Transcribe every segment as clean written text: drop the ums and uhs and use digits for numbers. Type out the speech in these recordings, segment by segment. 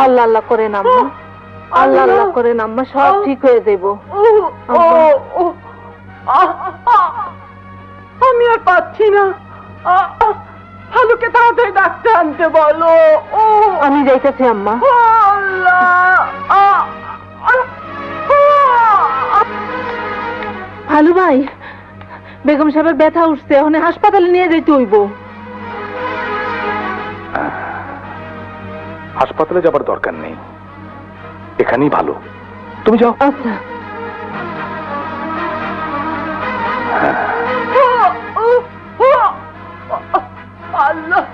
আল্লাহ আল্লাহ করেন আম্মা, আল্লাহ আল্লাহ করেন আম্মা, সব ঠিক হয়ে যাইব। আমি আর পাচ্ছি না। ভালুকে তাড়াতাড়ি ডাক্তার আনতে বলো। আমি যাইতেছি আম্মা। ভালু ভাই, বেগম সাহেবের ব্যথা উঠছে, এখন হাসপাতালে নিয়ে যাইতে হইব। হাসপাতালে যাবার দরকার নেই, এখানেই ভালো, তুমি যাও। আচ্ছা। আল্লাহ,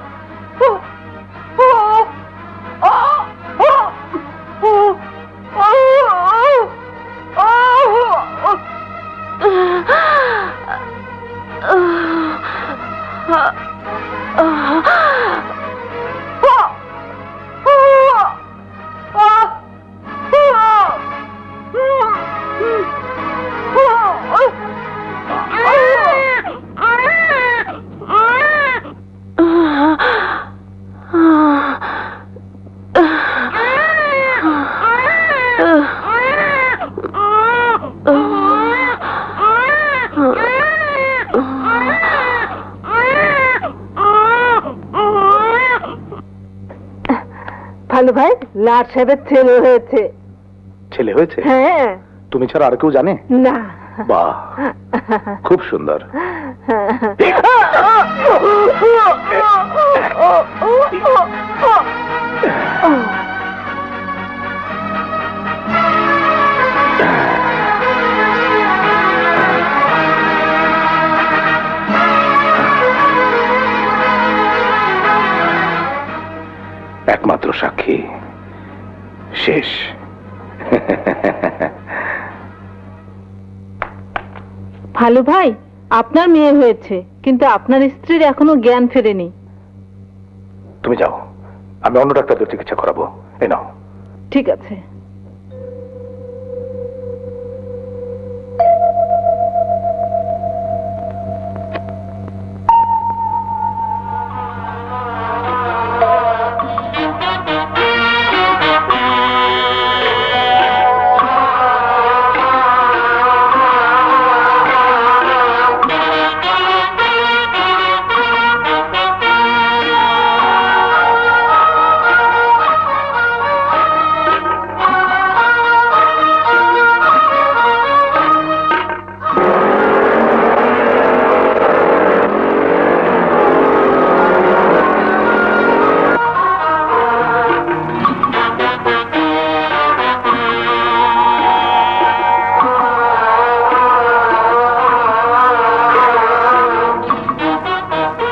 ভালু ভাই, লাট সাহেবের ছেলে হয়েছে। ছেলে হয়েছে? হ্যাঁ। তুমি ছাড়া আর কেউ জানে? না। বাহ, খুব সুন্দর। একমাত্র সাক্ষী শেষ। ভালু ভাই, আপনার মেয়ে হয়েছে, কিন্তু আপনার স্ত্রীর এখনো জ্ঞান ফেরেনি। তুমি যাও, আমি অন্য ডাক্তারদের চিকিৎসা করাবো। এই নাও। ঠিক আছে।